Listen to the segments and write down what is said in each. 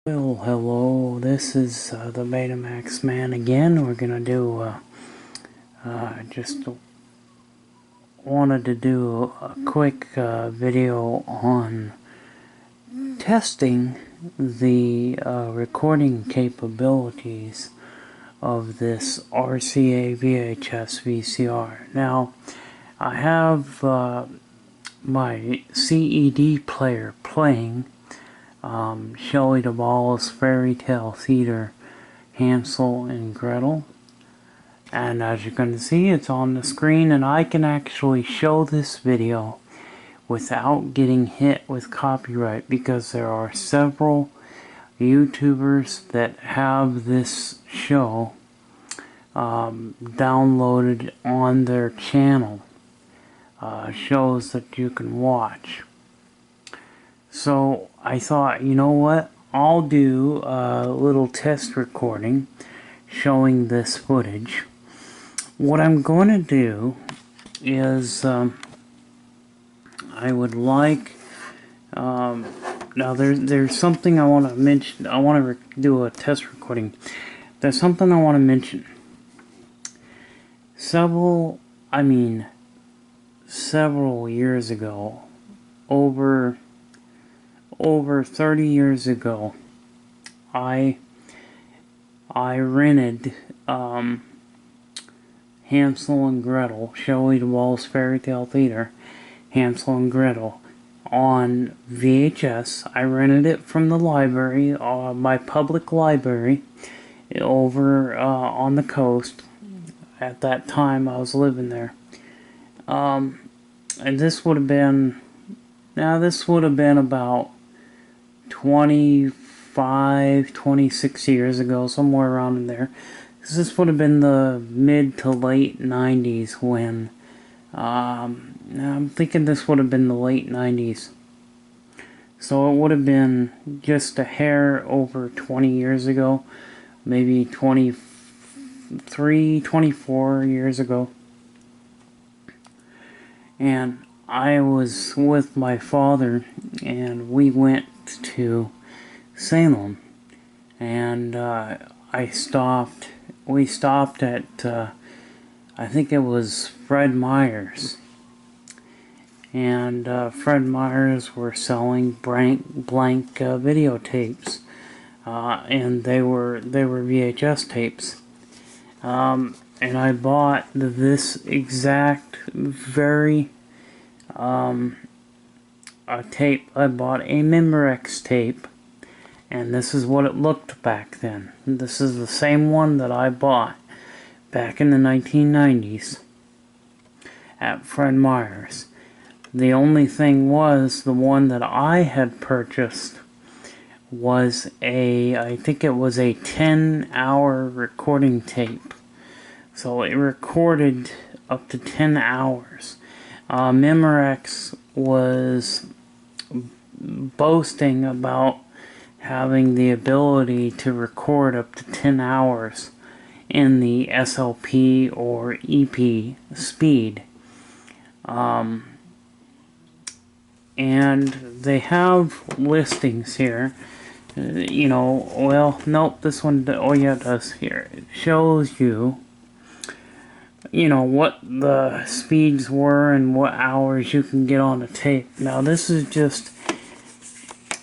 Well, hello, this is the Betamax Man again. We're gonna do, just wanted to do a quick video on testing the recording capabilities of this RCA VHS VCR. Now, I have my CED player playing Shelley Duvall's Fairy Tale Theater, Hansel and Gretel, and as you can see, it's on the screen, and I can actually show this video without getting hit with copyright because there are several YouTubers that have this show downloaded on their channel, shows that you can watch. So I thought, you know what, I'll do a little test recording showing this footage. What I'm going to do is I would like, now there's something I want to mention. I want to do a test recording. There's something I want to mention. Several years ago, over 30 years ago, I rented Hansel and Gretel, Shelley Duvall's Fairy Tale Theater, Hansel and Gretel, on VHS. I rented it from the library, my public library, over on the coast. At that time, I was living there. And this would have been, about 26 years ago, somewhere around in there. This would have been the mid to late 90s when, I'm thinking this would have been the late 90s. So it would have been just a hair over 20 years ago, maybe 23, 24 years ago. And I was with my father, and we went to Salem, and we stopped at, I think it was Fred Meyer's, and Fred Meyer's were selling blank videotapes, and they were VHS tapes, and I bought this exact very a tape. I bought a Memorex tape, and this is what it looked back then. This is the same one that I bought back in the 1990s at Fred Meyer's. The only thing was, the one that I had purchased was I think it was a 10-hour recording tape. So it recorded up to 10 hours. Memorex was boasting about having the ability to record up to 10 hours in the SLP or EP speed. And they have listings here. Well, nope, this one, oh yeah, it does here. It shows you, what the speeds were and what hours you can get on a tape. Now, this is just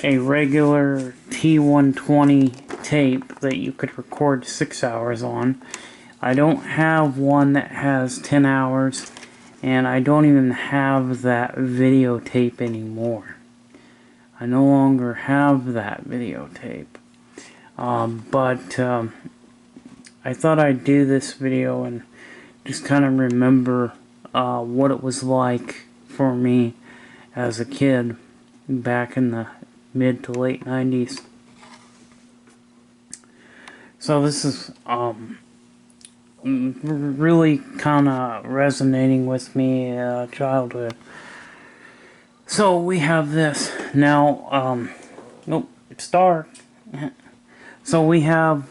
a regular T120 tape that you could record 6 hours on. I don't have one that has 10 hours, and I don't even have that videotape anymore. I no longer have that videotape. But I thought I'd do this video and just kind of remember what it was like for me as a kid back in the mid to late 90s. So this is really kind of resonating with me, childhood. So we have this now. Nope, it's dark. So we have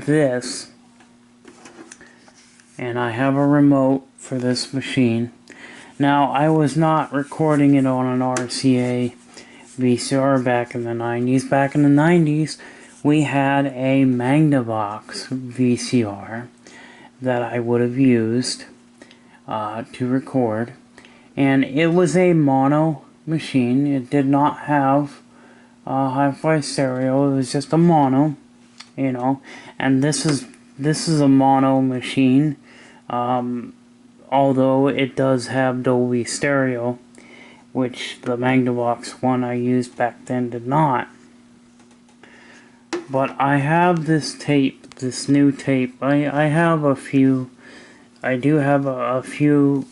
this, and I have a remote for this machine. Now, I was not recording it on an RCA VCR back in the 90s. Back in the 90s, we had a Magnavox VCR that I would have used to record. And it was a mono machine. It did not have hi-fi stereo. It was just a mono, you know. And this is a mono machine, although it does have Dolby stereo, which the Magnavox one I used back then did not. But I have this tape, this new tape. I have a few. I do have a few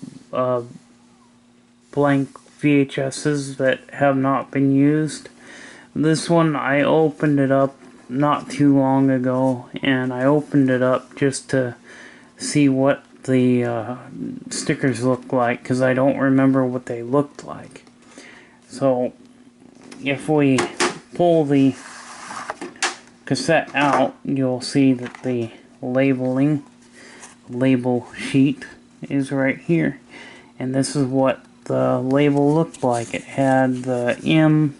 blank VHSs that have not been used. This one, I opened it up not too long ago, and I opened it up just to see what the stickers look like, because I don't remember what they looked like. So if we pull the cassette out, you'll see that the label sheet is right here, and this is what the label looked like. It had the M.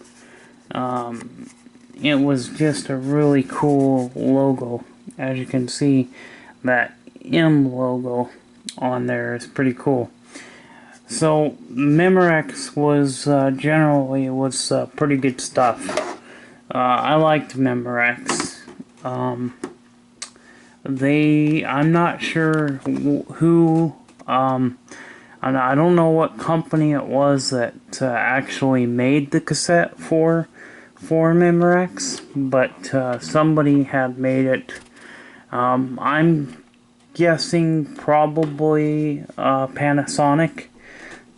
It was just a really cool logo. As you can see, that M logo on there is pretty cool. So Memorex was generally pretty good stuff. I liked Memorex. I'm not sure who. I don't know what company it was that actually made the cassette for Memorex, but somebody had made it. I'm guessing probably Panasonic.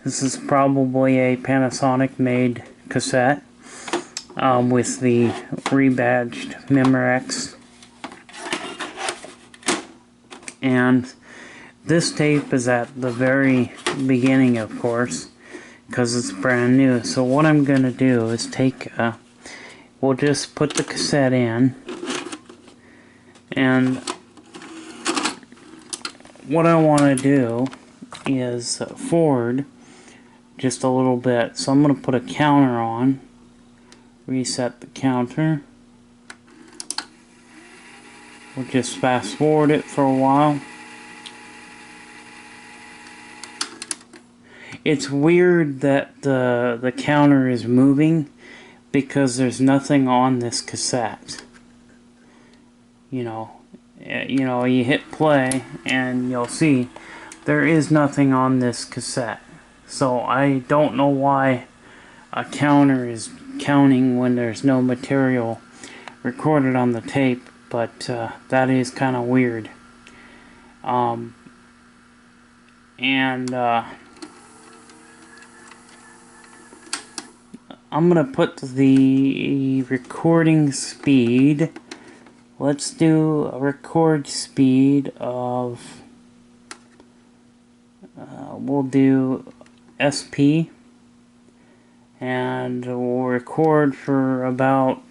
This is probably a Panasonic made cassette with the rebadged Memorex. And this tape is at the very beginning, of course, because it's brand new. So what I'm going to do is we'll just put the cassette in, and what I want to do is forward just a little bit. So I'm going to put a counter on, reset the counter. We'll just fast forward it for a while. It's weird that the counter is moving because there's nothing on this cassette. You know, you hit play and you'll see there is nothing on this cassette. So I don't know why a counter is counting when there's no material recorded on the tape, but that is kind of weird. I'm gonna put the recording speed. Let's do a record speed of we'll do SP, and we'll record for about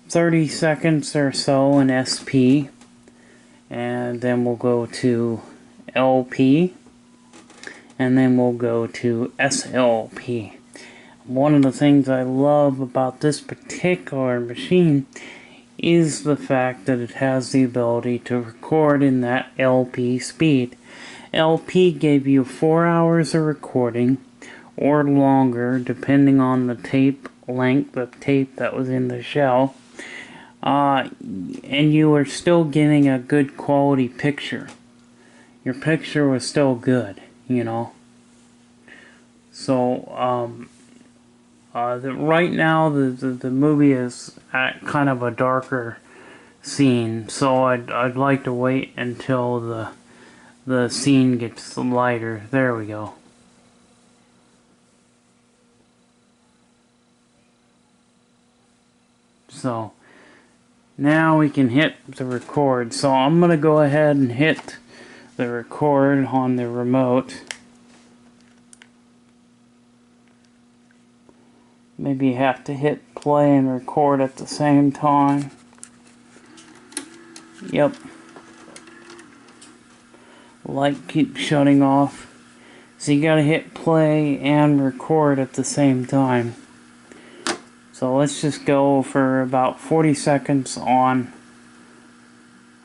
30 seconds or so in SP, and then we'll go to LP, and then we'll go to SLP. One of the things I love about this particular machine is the fact that it has the ability to record in that LP speed. LP gave you 4 hours of recording, or longer, depending on the tape length of tape that was in the shell. And you were still getting a good quality picture. Your picture was still good, you know. So, right now the movie is at kind of a darker scene, so I'd like to wait until the scene gets lighter. There we go. So now we can hit the record. So I'm gonna go ahead and hit the record on the remote. Maybe you have to hit play and record at the same time. Yep. Light keeps shutting off. So you gotta hit play and record at the same time. So let's just go for about 40 seconds on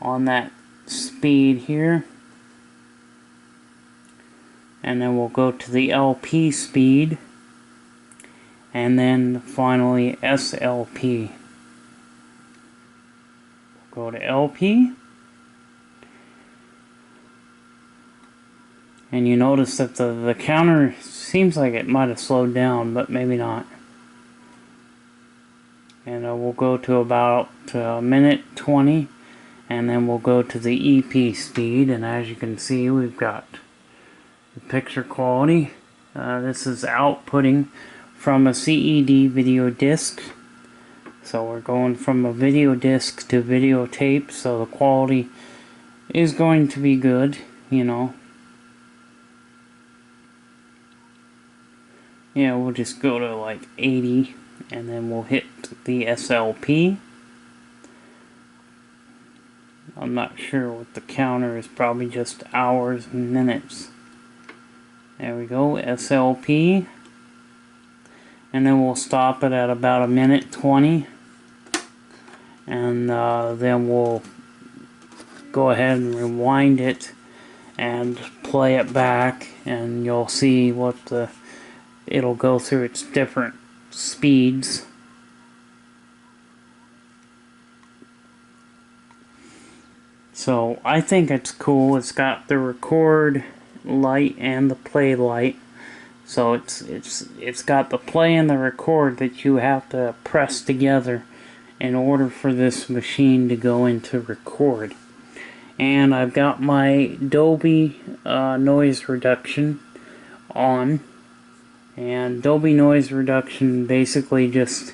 that speed here. And then we'll go to the LP speed. And then finally SLP. Go to LP. And you notice that the counter seems like it might have slowed down, but maybe not. And we'll go to about a minute 20, and then we'll go to the EP speed, and as you can see, we've got the picture quality. This is outputting from a CED video disc. So we're going from a video disc to videotape, so the quality is going to be good, you know. Yeah, we'll just go to like 80, and then we'll hit the SLP. I'm not sure what the counter is, probably just hours and minutes. There we go, SLP. And then we'll stop it at about a minute 20. And then we'll go ahead and rewind it and play it back, and you'll see what it'll go through its different speeds. So I think it's cool. It's got the record light and the play light. So it's got the play and the record that you have to press together in order for this machine to go into record. And I've got my Dolby noise reduction on. And Dolby noise reduction basically just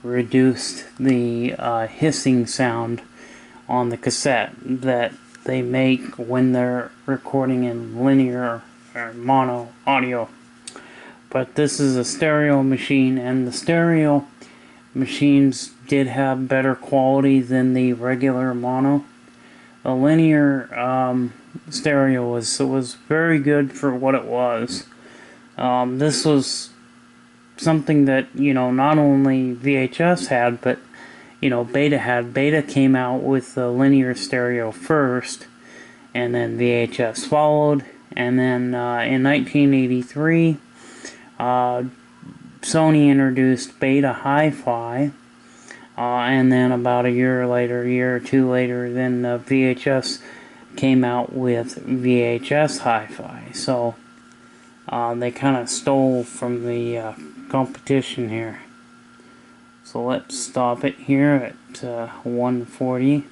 reduced the hissing sound on the cassette that they make when they're recording in linear or mono audio. But this is a stereo machine, and the stereo machines did have better quality than the regular mono. The linear stereo was very good for what it was. This was something that, you know, not only VHS had, but, you know, Beta had. Beta came out with the linear stereo first, and then VHS followed, and then in 1983, Sony introduced Beta Hi-Fi, and then about a year or two later, then VHS came out with VHS Hi-Fi. So they kind of stole from the competition here. So let's stop it here at 140.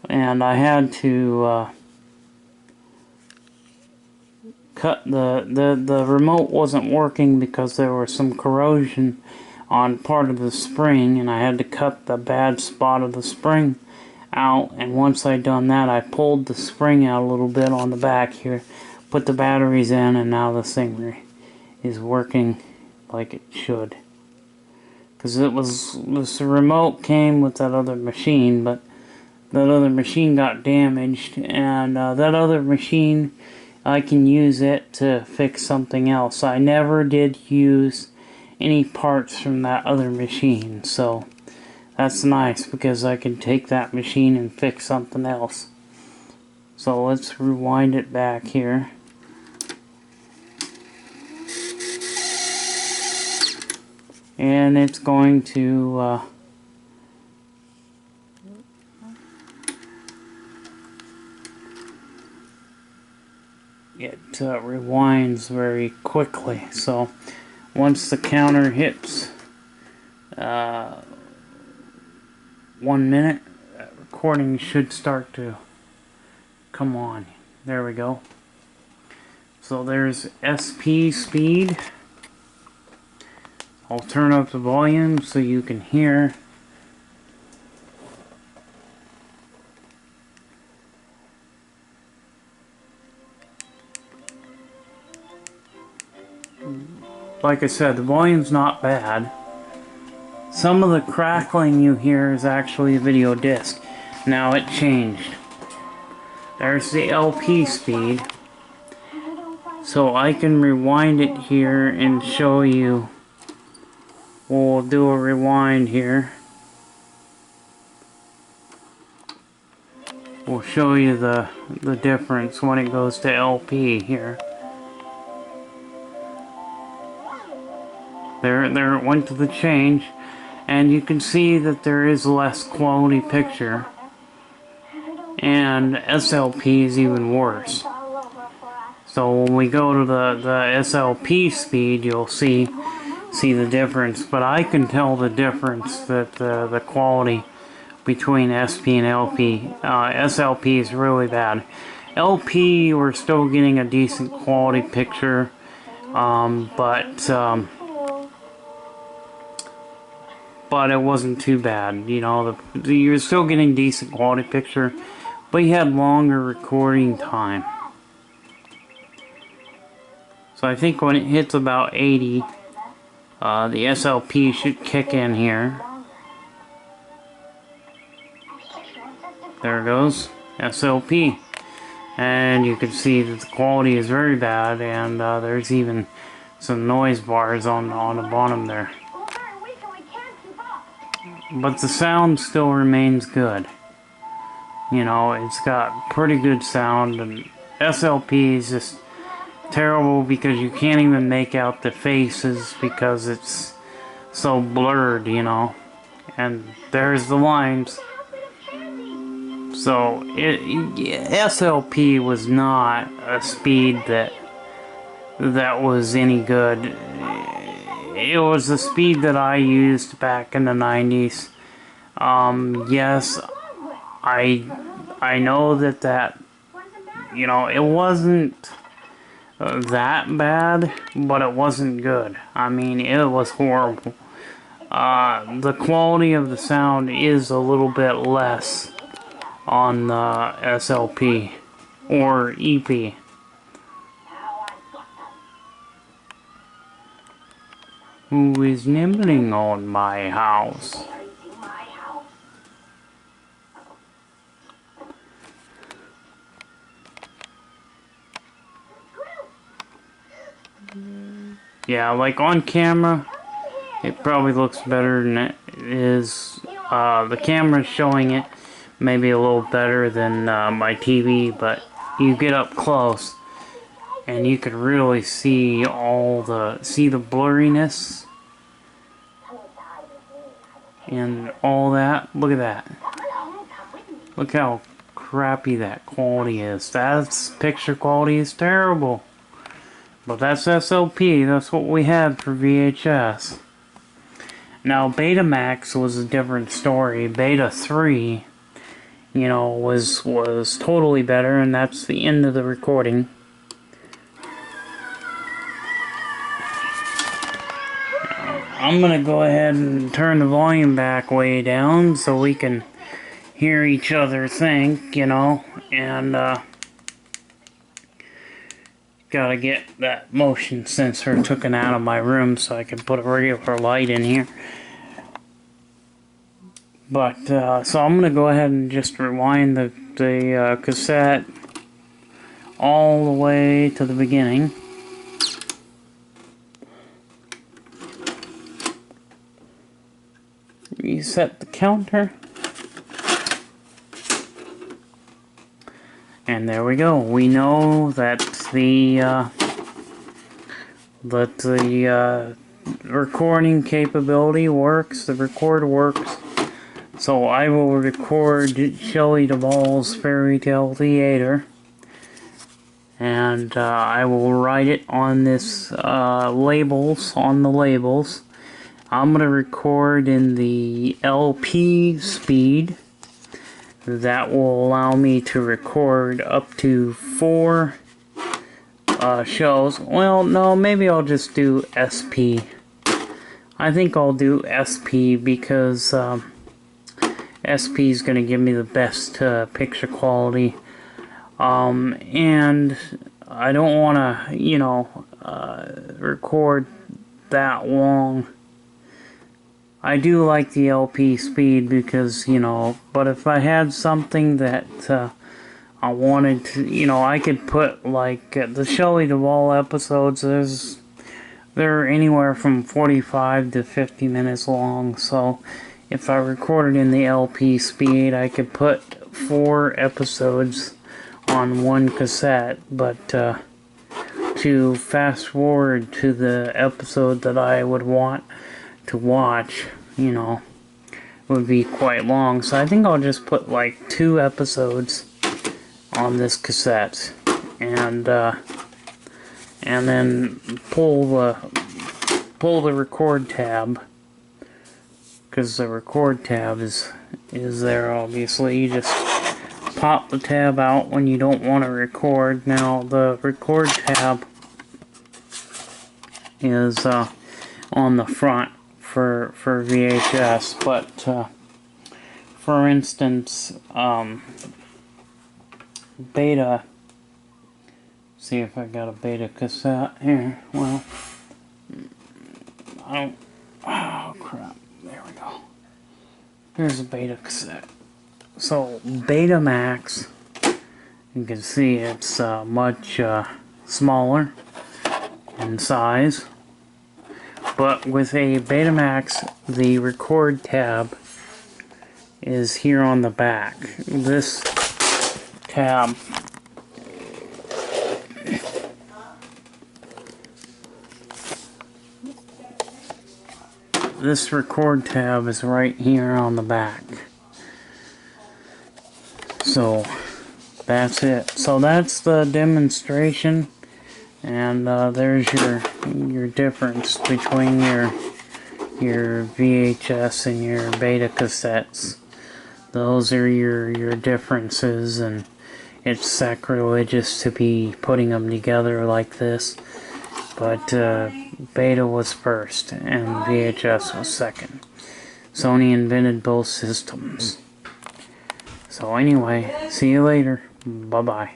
And I had to cut the remote wasn't working because there was some corrosion on part of the spring, and I had to cut the bad spot of the spring out. And once I'd done that, I pulled the spring out a little bit on the back here, put the batteries in, and now this thing is working like it should. Because this remote came with that other machine, but that other machine got damaged, and that other machine, I can use it to fix something else. I never did use any parts from that other machine, so that's nice because I can take that machine and fix something else. So let's rewind it back here. And it's going to it rewinds very quickly. So once the counter hits 1 minute, recording should start to come on. There we go. So there's SP speed. I'll turn up the volume so you can hear. Like I said, the volume's not bad. Some of the crackling you hear is actually a video disc. Now it changed. There's the LP speed. So I can rewind it here and show you. We'll do a rewind here. We'll show you the difference when it goes to LP here. There it went to the change, and you can see that there is less quality picture, and SLP is even worse. So when we go to the SLP speed, you'll see the difference. But I can tell the difference that the quality between SP and LP. SLP is really bad. LP, we're still getting a decent quality picture, but it wasn't too bad. You know, you're still getting decent quality picture, but you had longer recording time. So I think when it hits about 80, the SLP should kick in here. There it goes, SLP. And you can see that the quality is very bad, and there's even some noise bars on the bottom there. But the sound still remains good. You know, it's got pretty good sound, and SLP is just terrible because you can't even make out the faces because it's so blurred, you know. And there's the lines. So SLP was not a speed that was any good. It was the speed that I used back in the 90s. Yes, I know that you know, it wasn't that bad, but it wasn't good. I mean, it was horrible. The quality of the sound is a little bit less on the SLP or EP. Who is nibbling on my house? Yeah, like on camera, it probably looks better than it is. The camera's showing it maybe a little better than my TV, but you get up close and you can really see the blurriness and all that. Look at that. Look how crappy that quality is. That's picture quality is terrible. But that's SLP. That's what we had for VHS. Now Betamax was a different story. Beta 3, you know, was totally better, and that's the end of the recording. I'm gonna go ahead and turn the volume back way down so we can hear each other think, you know, and gotta get that motion sensor taken out of my room so I can put a regular light in here. But so I'm gonna go ahead and just rewind the cassette all the way to the beginning. Reset the counter. And there we go. We know that the recording capability works. The record works. So I will record Shelley Duvall's Fairy Tale Theater, and I will write it on this labels. I'm gonna record in the LP speed. That will allow me to record up to 4 shows. Well, no, maybe I'll just do SP. I think I'll do SP because SP is going to give me the best picture quality. And I don't want to, you know, record that long. I do like the LP speed because, you know, but if I had something that I wanted to, you know, I could put like the Shelley Duvall episodes. They're anywhere from 45 to 50 minutes long. So if I recorded in the LP speed, I could put 4 episodes on one cassette. But to fast forward to the episode that I would want to watch, you know, would be quite long. So I think I'll just put like 2 episodes on this cassette, and then pull the record tab, because the record tab is there. Obviously, you just pop the tab out when you don't want to record. Now the record tab is on the front for VHS, but for instance, beta, see if I got a beta cassette here. Well, I don't, oh crap, there we go. Here's a beta cassette. So Betamax, you can see it's much smaller in size, but with a Betamax, the record tab is here on the back. This tab record tab is right here on the back. So that's it. So that's the demonstration, and there's your difference between your VHS and your beta cassettes. Those are your differences, and it's sacrilegious to be putting them together like this, but beta was first and VHS was second. Sony invented both systems. So anyway, see you later. Bye bye.